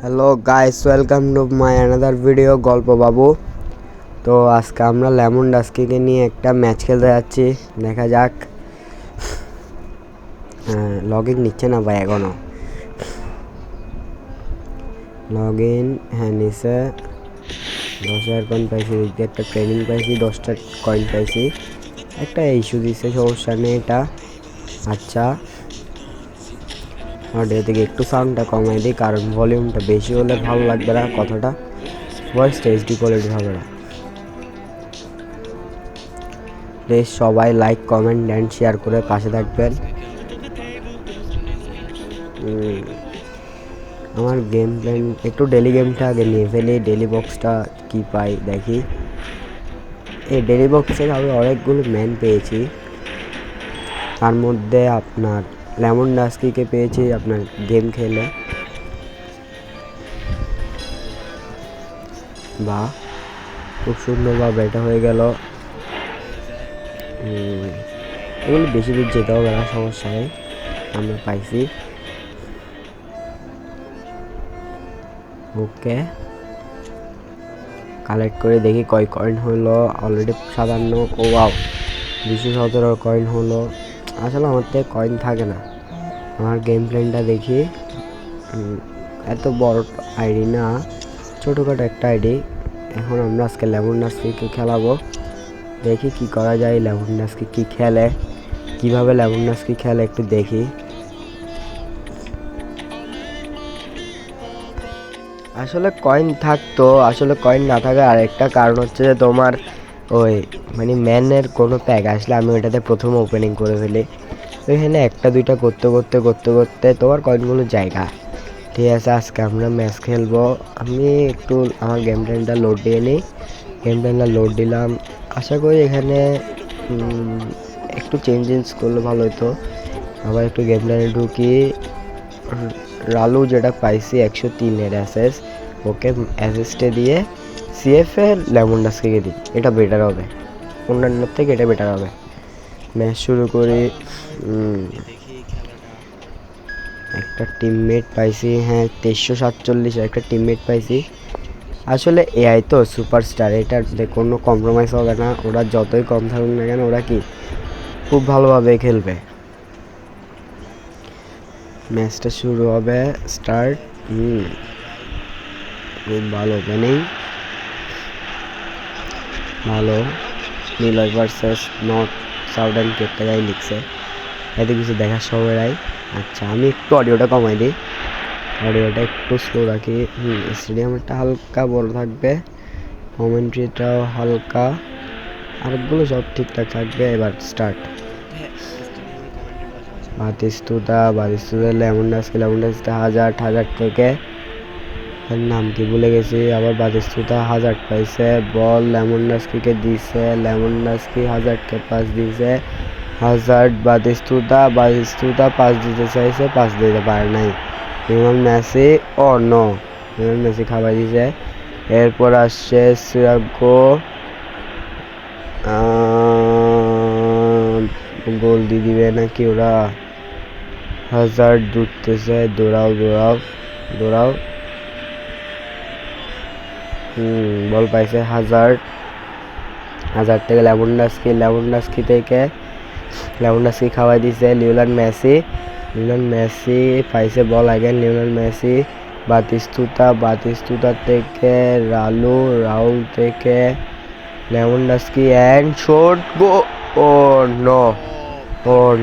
Hello guys, welcome to my another video গল্প বাবু। তো আজকে আমরা লেমন ডাস্কিকে নিয়ে একটা ম্যাচ খেলতে যাচ্ছি। দেখা যাক। লগ ইন নিচ্ছে না ভাই এখনো। লগ ইন নিচে 10,000 কয়েন পাইছি, একটা ট্রেনিং পাইছি, 10টা কয়েন পাইছি, একটা ইস্যু দিচ্ছে, সমস্যা নেই এটা। আচ্ছা, অডিও থেকে একটু সাউন্ডটা কমাই দিই, কারণ ভলিউমটা বেশি হলে ভালো লাগবে না, কথাটা ভয়েসটা এইচডি কোয়ালিটি হবে না। প্লিজ সবাই লাইক, কমেন্ট অ্যান্ড শেয়ার করে পাশে থাকবেন। আমার গেম প্ল্যান একটু ডেলি গেমটা আগে নিয়ে ফেলি, ডেলি বক্সটা কি পাই দেখি। এই ডেলি বক্সে আমি অনেকগুলো ম্যান পেয়েছি, তার মধ্যে আপনার লেমন ডাস্কিকে পেয়েছি আপনার গেম খেলে। বা খুব সুন্দরভাবে এটা হয়ে গেল। এগুলো বেশি দূর যেতে হবে না, সমস্যা নেই, আমরা পাইছি। ওকে, কালেক্ট করে দেখি কয় কয়েন হলো। অলরেডি 57। ও ওয়াও, 217 কয়েন হলো। আসলে আমার থেকে কয়েন থাকে না। আমার গেম প্ল্যানটা দেখি। এত বড় আইডি না, ছোটোখাটো একটা আইডি। এখন আমরা আজকে লেমন ডাস্কিকে খেলাবো। দেখি কি করা যায়, লেমন ডাস্কি কী খেলে, কীভাবে লেমন ডাস্কি খেলে একটু দেখি। আসলে কয়েন থাকতো, আসলে কয়েন না থাকার আরেকটা কারণ হচ্ছে যে তোমার ওই ম্যানের কোনো প্যাক আসলে আমি ওইটাতে প্রথমে ওপেনিং করে ফেলি। ওইখানে একটা দুইটা করতে করতে করতে করতে তোমার কয়েনগুলো জায়গা। ঠিক আছে, আজকে আমরা ম্যাচ খেলবো। আমি একটু আমার গেম প্ল্যানটা লোড দিয়ে নিই। গেম প্ল্যানটা লোড দিলাম। আশা করি এখানে একটু চেঞ্জ করলে ভালো হতো। আবার একটু গেম প্ল্যানে ঢুকি। রালু যেটা পাইছি 103 অ্যাসেস, ওকে অ্যাসেসটে দিয়ে সিএফে লেমন ডাস্কিকে দিই, এটা বেটার হবে, অন্যান্যর থেকে এটা বেটার হবে। ম্যাচ শুরু করি। একটা টিমমেট পাইছি, 2347 একটা টিমমেট পাইছি। আসলে এআই তো সুপারস্টার, এটাতে কোনো কম্প্রোমাইজ হবে না। ওরা যতই কম থাকুক না কেন, ওরা কি খুব ভালোভাবে খেলবে। ম্যাচটা শুরু হবে, স্টার্ট। খুব ভালো ওপেনিং, ভালো। নিলয় ভার্সেস নর্থ সাউদার্ন কেটটাই লিখছে, এতে কিছু দেখার সবাই। আচ্ছা, আমি একটু অডিওটা কমাই দিই, অডিওটা একটু স্লো রাখি। স্টেডিয়ামটা হালকা বড় থাকবে, কমেন্ট্রিটাও হালকা, আরেকগুলো সব ঠিকঠাক থাকবে। এবার স্টার্ট। বাতিস্তুতা লেমন ডাস্কি হাজার থেকে নাম কি ভুলে গেছি। আবার বাতিস্তুতা 1000 পাইছে। বল লেমন ডাস্কিকে দিছে, লেমন ডাস্কি 1000কে পাস দিছে। 1000 বাতিস্তুতা 5 দিতে চাইছে, 5 দিতে পারে নাই। লিওনেল মেসি, ও নো, লিওনেল মেসি খাবার দিছে। এরপর আসছে সিরাগো, গোল দিয়ে দিবে নাকি ওরা। 1000 দৌড়তেছে, দৌড়াও। বল পাইছে 1000 থেকে লেমন ডাস্কি খাওয়াই দিছে লিওনেল মেসি পাইছে ball again. Lionel Messi Batistuta থেকে রাউল থেকে লেমন ডাস্কি and shot, go. Oh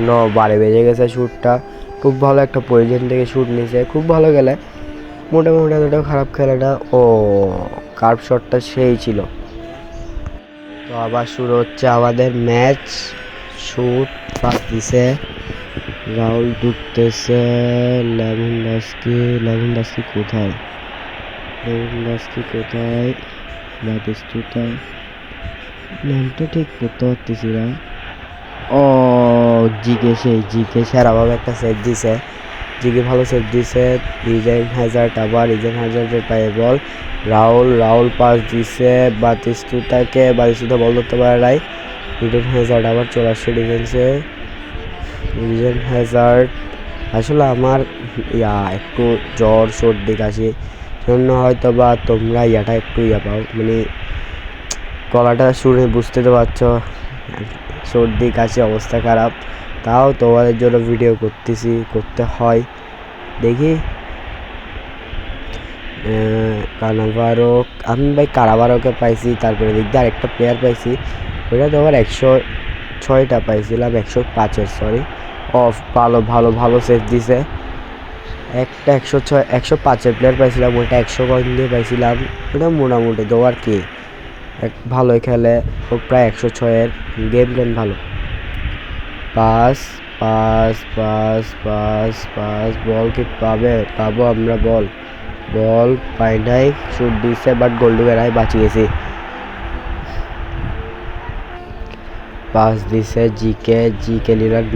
no, বারে বেজে গেছে শ্যুটটা। খুব ভালো একটা পজিশন থেকে শ্যুট নিছে, খুব ভালো গেলে, মোটামুটি এতটাও খারাপ খেলে না। ও, কার্ভ শটটা সেই ছিল। তো আবার শুরু হচ্ছে আমাদের ম্যাচ। শ্যুট পাস দিছে, রাউল ঢুকতেছে। লেমন ডাস্কি কোথায়, বাতিস্তুতা, নামটা ঠিক করতে পারতেছি না। ও, জিকে সেরাভাবে একটা সেভ দিছে, ভালো সেভ দিছে। ইডেন হ্যাজার্ড, আবার ইডেন হ্যাজার্ডের পায়ে বল। রাউল পাস দিছে বাতিস্তুতাকে, বল ধরতে পারে নাই। ইডেন হ্যাজার্ড আবার চলে আসছে ডিফেন্সে। ইডেন হ্যাজার্ড, আসলে আমার একটু জ্বর সর্দি কাশি, জন্য হয়তো বা তোমরা ইয়াটা একটু পাও, মানে গলাটা শুনে বুঝতে তো পারছো সর্দি কাশি অবস্থা খারাপ, তাও তোমাদের জন্য ভিডিও করতে হয়। দেখি কানাভারো, আমি ভাই কারাভারোকে পাইছি, তারপরে দিক দিয়ে আরেকটা প্লেয়ার পাইছি, ওইটা তো আবার 106টা পাইছিলাম, 105-এর সরি। অফ ভালো ভালো ভালো সেভ দিছে। একটা 105-এর প্লেয়ার পাইছিলাম, ওইটা 100 কয়েন দিয়ে পাইছিলাম। ওটা মোটামুটি তো আর কি ভালোই খেলে, ও প্রায় 106-এর গেম ভালো। Pass pass pass pass pass, ball কি পাবো আমরা? বল পাই নাই, শুট দিচ্ছে বাট গোলডিগারাই বাঁচিয়েছি। পাস দিছে জিকে লিওনার্ড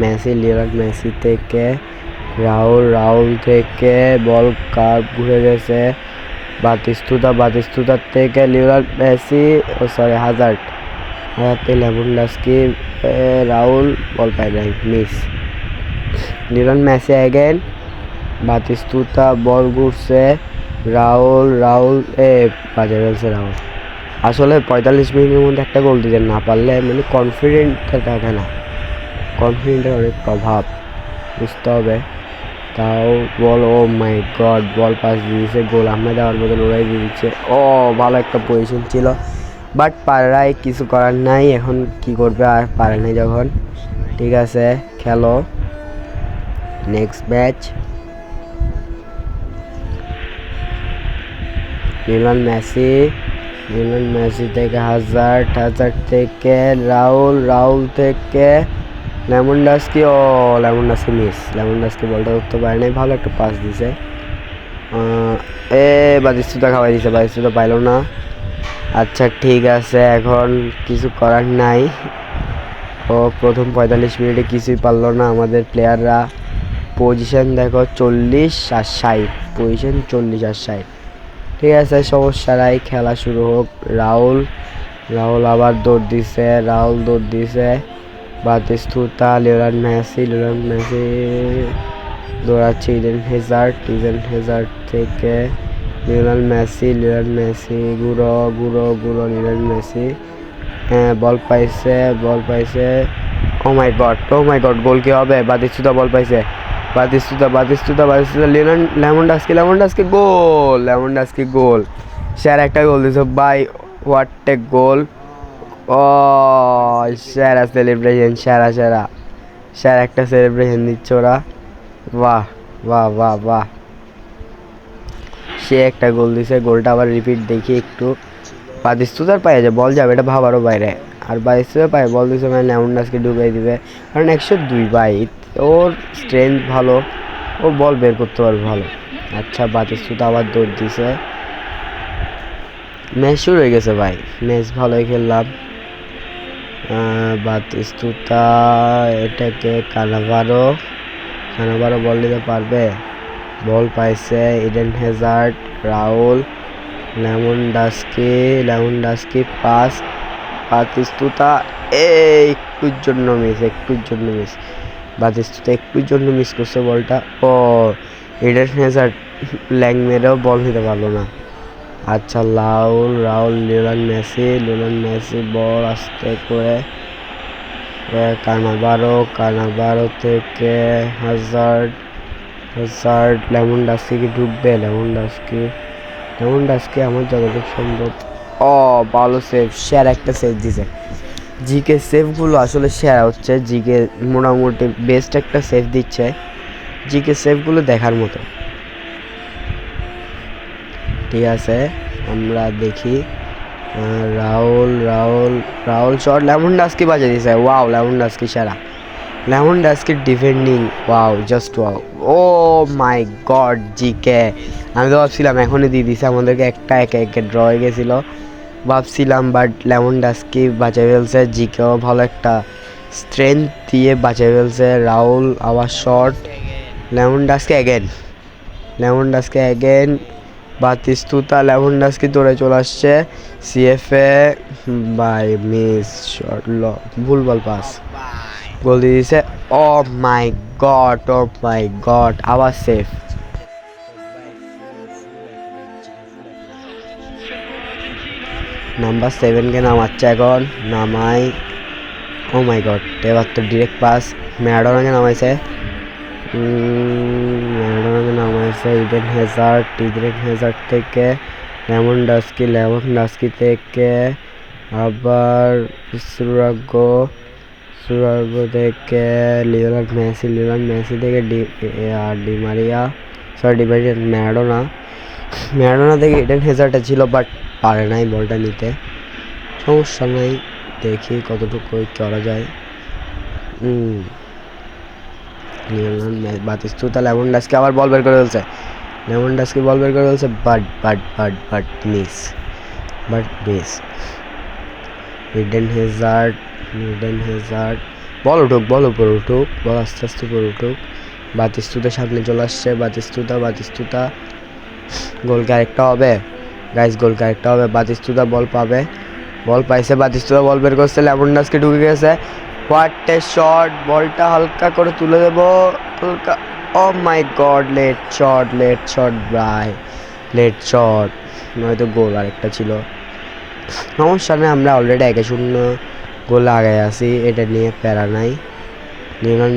মেসি থেকে রাউল থেকে বল কার্ভ ঘুরে গেছে বাতিস্তুতার থেকে লিওনার্ড মেসি, ও সরি হাজার্ড থেকে লেভানডস্কি, রাউল বল পাই নাই, miss. Lionel Messi again, Batistuta ball ঘুরছে, রাউল বাজে ফেলছে রাউল। আসলে 45 মিনিটের মধ্যে একটা গোল দিতে না পারলে মানে কনফিডেন্টটা থাকে না, কনফিডেন্টের অনেক প্রভাব বুঝতে হবে। তাও বল, ও মাই গড, বল পাস দিয়েছে, গোল আমরা দেওয়ার মতন ওরাই দিয়ে দিচ্ছে। ও ভালো একটা পজিশন ছিল, বাট পাড়ায় কিছু করার নাই, এখন কি করবে, আর পারে নাই যখন। ঠিক আছে, খেলো নেক্সট ম্যাচ। লিওনেল মেসি থেকে হাজার্ড থেকে রাউল থেকে লেভানডস্কি, লেভানডস্কি বলটা ধরতে পারে নাই, ভালো একটা পাস দিছে। বাতিস্তুতা খাওয়াই দিছে, বাতিস্তুতা পাইল না। আচ্ছা ঠিক আছে, এখন কিছু করার নাই। ও প্রথম 45 মিনিটে কিছুই পারলো না আমাদের প্লেয়াররা। পজিশন দেখো 40 আর 60, পজিশন 40 আর 60। ঠিক আছে, সমস্যা নাই, খেলা শুরু হোক। রাউল আবার দৌড় দিছে, বাতিস্তুতা, লিওনেল মেসি দৌড়াচ্ছে, ইডেন হেজার্ড থেকে লিওনেল মেসি গুঁড়ো লিওনেল মেসি, হ্যাঁ বল পাইছে। ও মাই গড, গোল কি হবে? বাতিস্তুতা বল পাইছে, বাতিস্তুতা লেভানডস্কি গোল, স্যার একটা গোল দিছে ভাই, হোয়াট এ গোল। ও সেরা সেলিব্রেশন, সেরা একটা সেলিব্রেশন দিচ্ছে ওরা, বাহ। সে একটা গোল দিছে, গোলটা আবার রিপিট দেখি একটু। বাতিস্তুতার পায়ে যে বল যাবে এটা ভাবারও বাইরে, আর বাতিস্তুতার পায়ে বল দিছে মানে লেভানডস্কি ঢুকাই দিবে, কারণ 102 ভাই, ওর স্ট্রেংথ ভালো, ও বল বের করতে পারবে ভালো। আচ্ছা, বাতিস্তুতা আবার দৌড় দিছে, ম্যাচ শুরু হয়ে গেছে ভাই, ম্যাচ ভালোই খেললাম। বাতিস্তুতা এটাকে কানাভারো বল দিতে পারবে, বল পাইছে, Eden hazard, Raul, Lewandowski pass, বাতিস্তুতা একটুর জন্য মিস, বাতিস্তুতা একটুর জন্য মিস করছে বলটা। ও ইডেন হেজার্ড ল্যাং মেরেও বল নিতে পারলো না। আচ্ছা, রাউল লিওনেল মেসি বল আস্তে করে, কানাভারো থেকে হাজার্ড, লেভানডস্কি কি ঢুকবে? লেভানডস্কি আমার যতটুকু সম্ভব, ভালো সেভ, সেরা একটা সেভ দিছে। জিকে সেভগুলো আসলে সেরা হচ্ছে, জিকে মোটামুটি বেস্ট একটা সেভ দিচ্ছে, জিকে সেভগুলো দেখার মতো। ঠিক আছে, আমরা দেখি। রাউল শট, লেভানডস্কি বাজে দিছে, ওয়াও, লেভানডস্কি সেরা, লেভানডস্কির ডিফেন্ডিং জাস্ট ওয়াও। ও মাই গড, জিকে আমি তো ভাবছিলাম এখনই দিয়ে দিছে আমাদেরকে, একটা একে ড্র হয়ে গেছিল ভাবছিলাম, বাট লেভানডস্কি বাঁচিয়ে ফেলছে, জিকেও ভালো একটা স্ট্রেংথ দিয়ে বাঁচিয়ে ফেলছে। রাউল আবার শট, লেভানডস্কি অ্যাগেন, বাতিস্তুতা, লেভানডস্কি দৌড়ে চলে আসছে, সিএফএ বাই মিস শট, ভুল বল পাস, গোল দিয়ে দিছে। ও মাই গড, আবার সেফ। নাম্বার 7কে নামাচ্ছে এখন, নামাই। ও মাই গড, এবার তো ডিরেক্ট পাস। ম্যারাডোনাকে নামাইছে, ইডেন হ্যাজার্ড থেকে লেমনডস্কি থেকে আবার সুরাগো থেকে লিওনার্দ মেসি থেকে ডিমারিয়া ম্যারাডোনা থেকে ইডেন হ্যাজার্ডে ছিল, বাট পারে নাই বলটা নিতে। সমস্যা নাই, দেখি কতটুকু করা যায়। বাতিস্তুতা লেমনডস্কি আবার বল বের করে ফেলছে, বাট মিস। ইডেন হ্যাজার্ড বল উপরে উঠুক, বল আস্তে আস্তে উপরে উঠুক। বাতিস্তুতা সামনে চলে আসছে, বাতিস্তুতা গোলকে আরেকটা হবে গাইস, বাতিস্তুতা বল পাবে, বল পাইছে, বাতিস্তুতা বল বের করছে, লেমনডস্কি ঢুকে গেছে। হোয়াট এ শট, বলটা হালকা করে তুলে দেবো, হালকা। ও মাই গড, লেট শট, নয়তো গোল আরেকটা ছিল। সমস্যা নেই, আমরা অলরেডি 1-0 গোল আগে আছি, এটা নিয়ে প্যারা নাই। লিওনেল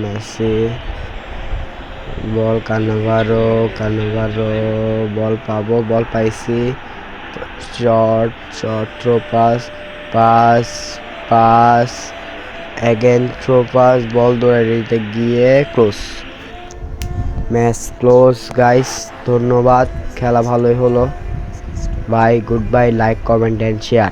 মেসি বল, কানাভারো বল পাবো, বল পাইছি, shot throw pass again throw pass, ball দৌড়ে দিতে গিয়ে ম্যাচ ক্লোজ গাইস। ধন্যবাদ, খেলা ভালোই হলো। Bye, goodbye, like, comment and share.